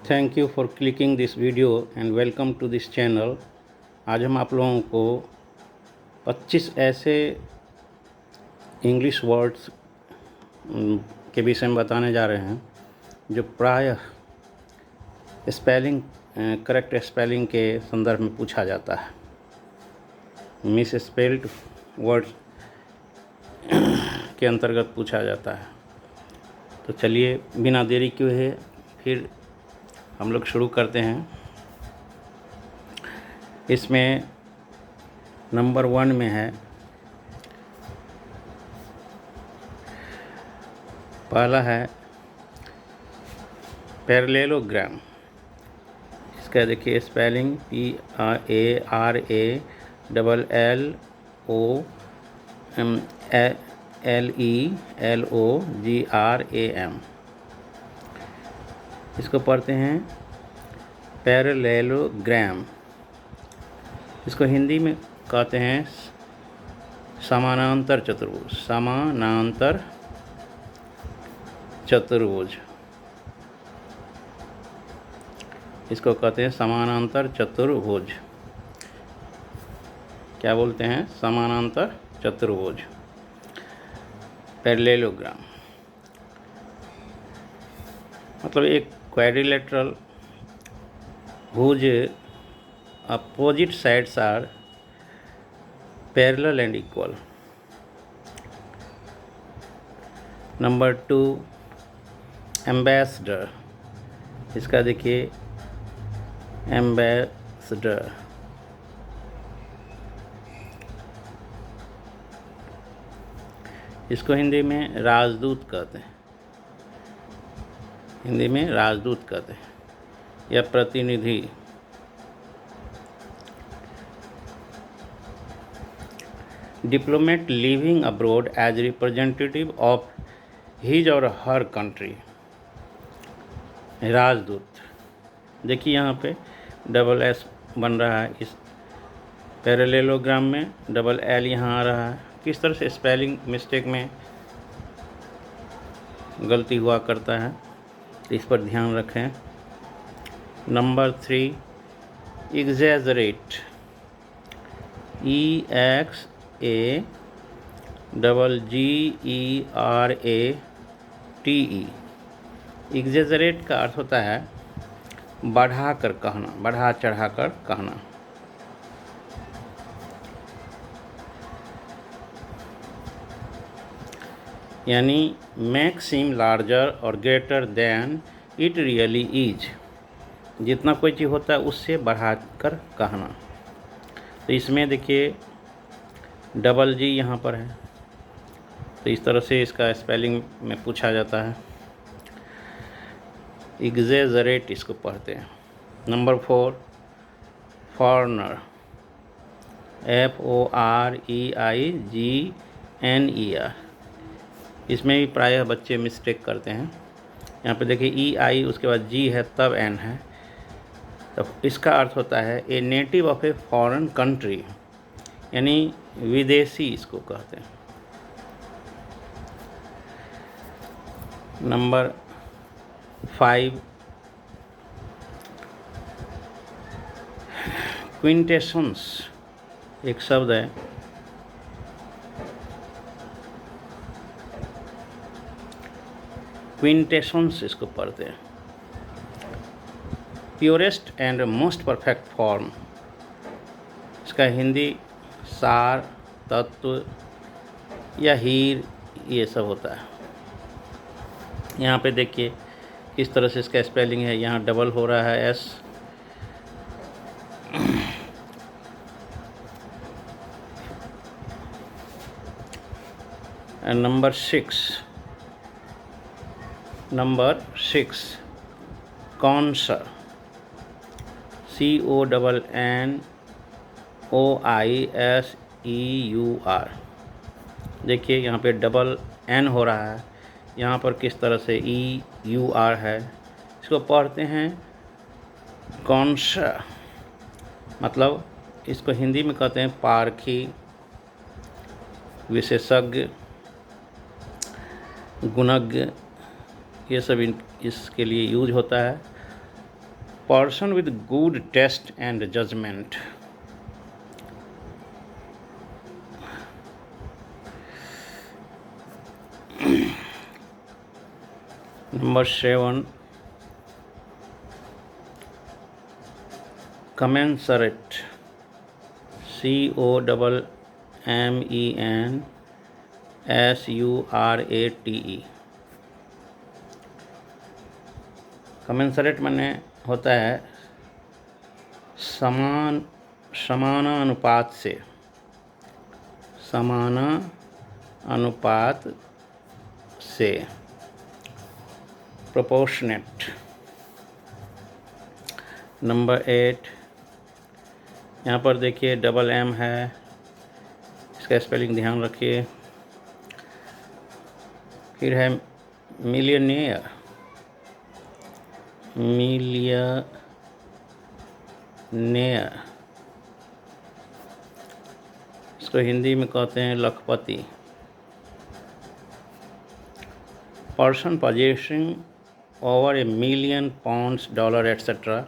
Thank you for clicking this video and welcome to this channel. आज हम आप लोगों को 25 ऐसे इंग्लिश वर्ड्स के विषय में बताने जा रहे हैं जो प्रायः स्पेलिंग करेक्ट स्पेलिंग के संदर्भ में पूछा जाता है। मिस स्पेल्ड वर्ड्स के अंतर्गत पूछा जाता है। तो चलिए बिना देरी किए फिर हम लोग शुरू करते हैं। इसमें नंबर 1 में है, पहला है पैरेललोग्राम। इसका देखिए स्पेलिंग PARALLOGRAM। इसको पढ़ते हैं पैरेललोग्राम। इसको हिंदी में कहते हैं समानांतर चतुर्भुज। समानांतर चतुर्भुज इसको कहते हैं समानांतर चतुर्भुज। क्या बोलते हैं? समानांतर चतुर्भुज, पैरेललोग्राम। मतलब एक quadrilateral whose opposite sides are parallel and equal. Number 2 ambassador. इसका देखिए एम्बेसडर। इसको हिंदी में राजदूत कहते हैं। हिंदी में राजदूत कहते हैं या प्रतिनिधि। Diplomat living abroad as representative of his और हर कंट्री। राजदूत। देखिए यहाँ पे डबल एस बन रहा है इस पैरेललोग्राम में, डबल एल यहाँ आ रहा है। किस तरह से स्पेलिंग मिस्टेक में गलती हुआ करता है, इस पर ध्यान रखें। Number 3 exaggerate. EXAGGERATE। एग्जैजरेट का अर्थ होता है बढ़ा कर कहना, बढ़ा चढ़ा कर कहना। यानी मेक सीम लार्जर और greater than it really is. जितना कोई चीज़ होता है उससे बढ़ा कर कहना। तो इसमें देखिए डबल जी यहाँ पर है, तो इस तरह से इसका स्पेलिंग में पूछा जाता है। एग्जैजरेट इसको पढ़ते हैं। Number 4 foreigner. FOREIGNER। इसमें भी प्रायः बच्चे मिस्टेक करते हैं। यहाँ पे देखिए EI उसके बाद G है तब N है। तो इसका अर्थ होता है a native of a foreign country, यानी विदेशी इसको कहते हैं। नंबर 5 क्विंटेशंस। एक शब्द है, क्विंटेशंस इसको पढ़ते हैं। Purest and most perfect form. इसका हिंदी सार, तत्व या हीर, ये सब होता है। यहाँ पे देखिए किस तरह से इसका स्पेलिंग है। यहाँ डबल हो रहा है एस। And number 6 कॉन्सर। CONNOISEUR। देखिए यहाँ पे डबल N हो रहा है, यहाँ पर किस तरह से EUR है। इसको पढ़ते हैं कॉन्सर। मतलब इसको हिंदी में कहते हैं पारखी, विशेषज्ञ, गुणज्ञ। ये सब इसके लिए यूज होता है। Person with good taste and judgement. Number 7, commensurate, COMMENSURATE। commensurate माने होता है समानानुपात से, समानानुपात से, प्रोपोर्शनेट। नंबर 8, यहाँ पर देखिए डबल एम है, इसका स्पेलिंग ध्यान रखिए। फिर है मिलियनेयर, मिलियनेयर, इसको हिंदी में कहते हैं लखपति। Person possessing over £1 million, $, etc.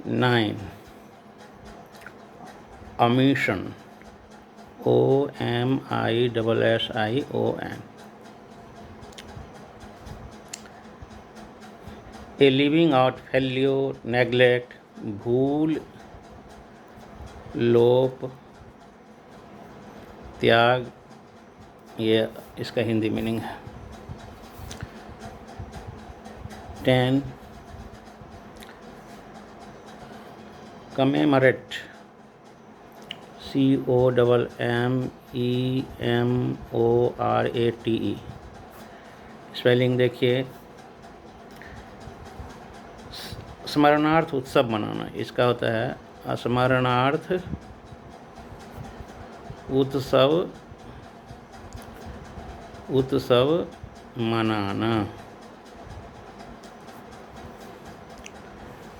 9, omission, OMISSION, a leaving out, failure, neglect, भूल, लोप, त्याग, ये इसका हिंदी मीनिंग है। 10, commemorate, COMMEMORATE, स्पेलिंग देखिए। स्मरणार्थ उत्सव मनाना, इसका होता है स्मरणार्थ उत्सव मनाना।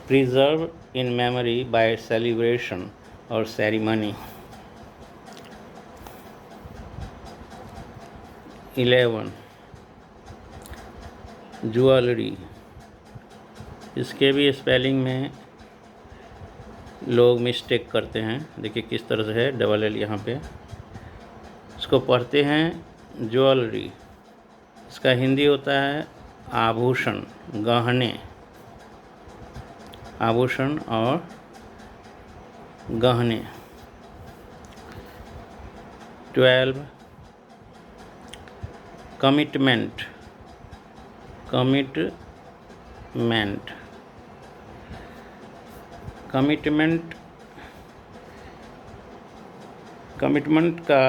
Preserve in memory by celebration और सेरिमनी। 11, ज्वेलरी, इसके भी स्पेलिंग में लोग मिस्टेक करते हैं। देखिए किस तरह से है, डबल एल यहाँ पे, इसको पढ़ते हैं ज्वेलरी। इसका हिंदी होता है आभूषण, गहने, आभूषण और गहने। 12, कमिटमेंट, कमिटमेंट, कमिटमेंट, कमिटमेंट का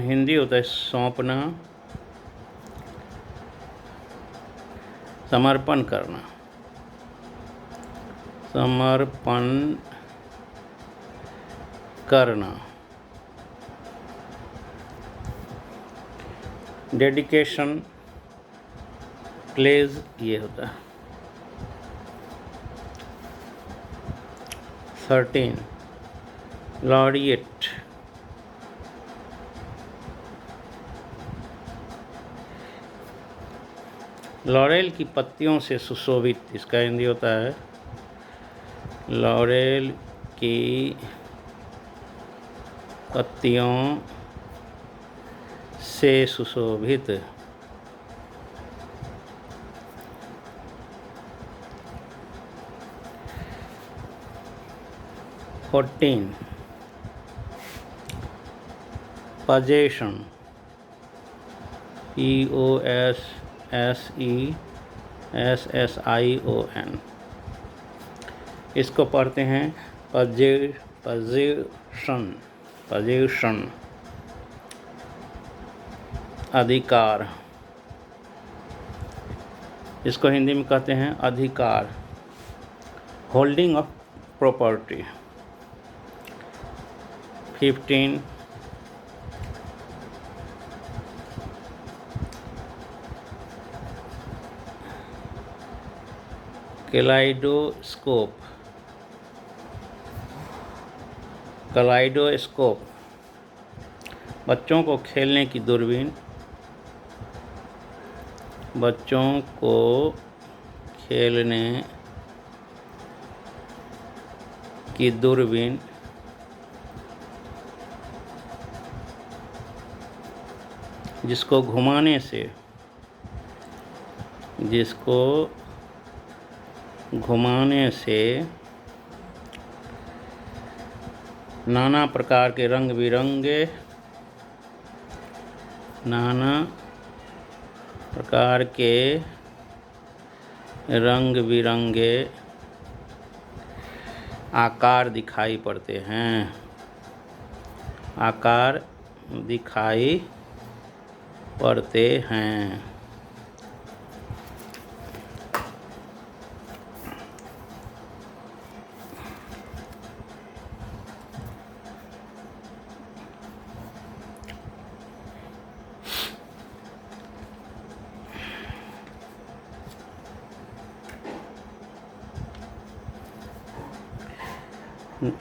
हिंदी होता है सौंपना, समर्पण करना, समर्पण करना। डेडिकेशन, प्लेज, ये होता है। 13, लॉरिएट, लॉरेल की पत्तियों से सुशोभित, इसका हिंदी होता है लॉरेल की पत्तियों से सुशोभित। 14, possession, POSSESSION, इसको पढ़ते हैं possession, possession, अधिकार, इसको हिंदी में कहते हैं अधिकार, holding of property. 15, kaleidoscope, kaleidoscope, बच्चों को खेलने की दूरबीन। बच्चों को खेलने की दूरबीन जिसको घुमाने से नाना प्रकार के रंग बिरंगे आकार दिखाई पड़ते हैं।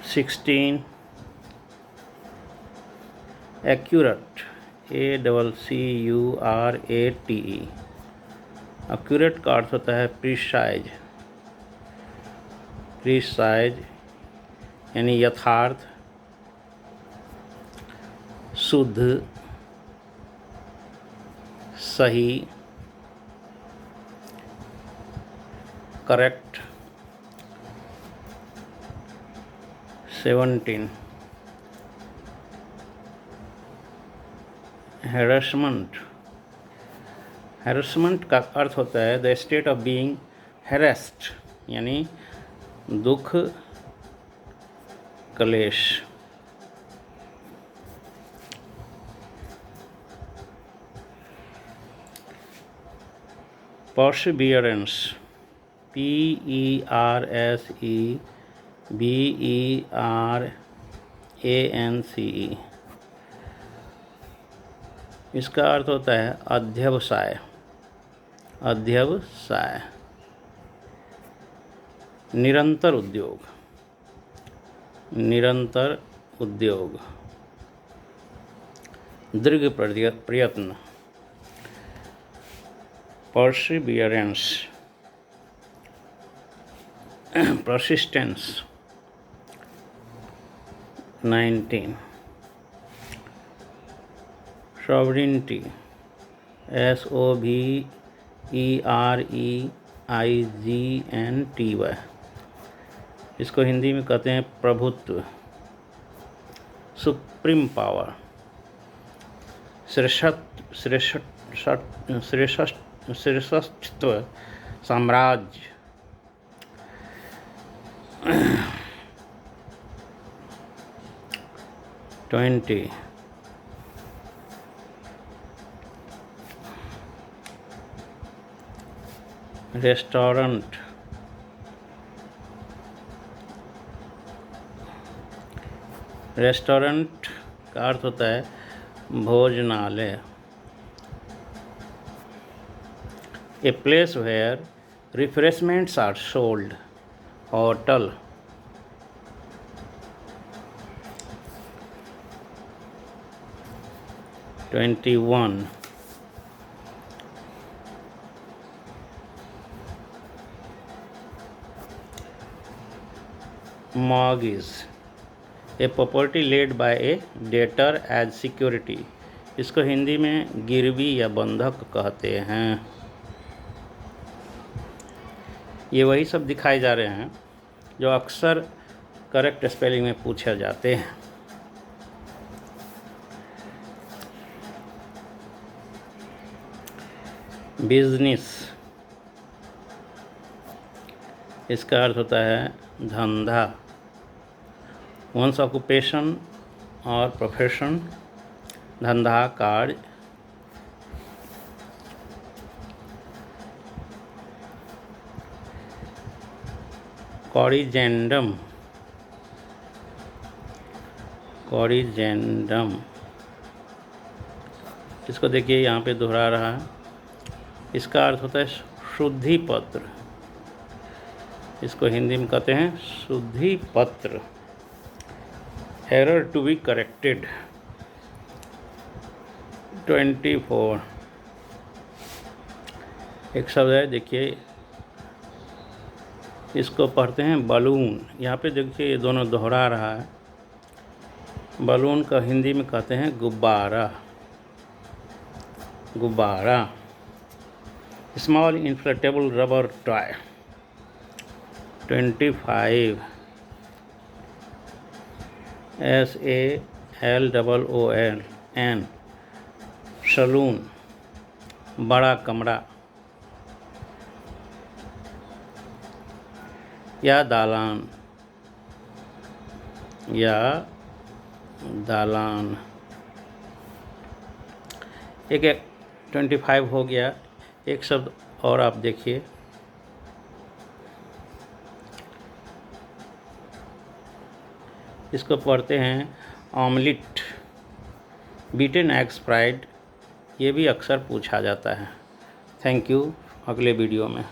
(16) Accurate, ACCURATE। एक्यूरेट का अर्थ होता है प्रिसाइज यानी यथार्थ, शुद्ध, सही, करेक्ट। 17 हैरेसमेंट का अर्थ होता है the state of being harassed यानी दुख, क्लेश। Perseverance, PERSEVERANCE। इसका अर्थ होता है अध्यवसाय। निरंतर उद्योग, दृढ़ प्रयत्न। Perseverance, persistence. 19 sovereignty, SOVEREIGNTY। इसको हिंदी में कहते हैं प्रभुत्व, सुप्रीम पावर, श्रेष्ठत्व, साम्राज्य। 20 रेस्टोरेंट, का अर्थ होता है भोजनालय। A place where refreshments are sold, hotel. 21 mortgage, a property laid by a debtor as security. इसको हिंदी में गिरवी या बंधक कहते हैं। ये वही सब दिखाए जा रहे हैं जो अक्सर करेक्ट स्पेलिंग में पूछे जाते हैं। बिजनेस, इसका अर्थ होता है धंधा, वंस ऑक्यूपेशन और प्रोफेशन, धंधा, कार्य। कॉरिजेंडम, इसको देखिए यहाँ पे दोहरा रहा है। इसका अर्थ होता है शुद्धि पत्र, इसको हिंदी में कहते हैं शुद्धि पत्र। Error to be corrected. 24 एक शब्द है, देखिए इसको पढ़ते हैं बलून। यहाँ पे देखिए ये दोनों दोहरा रहा है। बलून का हिंदी में कहते हैं गुब्बारा। गुब्बारा। Small inflatable rubber toy. 25 SALOON saloon, बड़ा कमरा या दालान, या दालान। एक 25 हो गया। एक शब्द और आप देखिए, इसको पढ़ते हैं ऑमलेट। बीटन एग्स फ्राइड, ये भी अक्सर पूछा जाता है। Thank you. अगले वीडियो में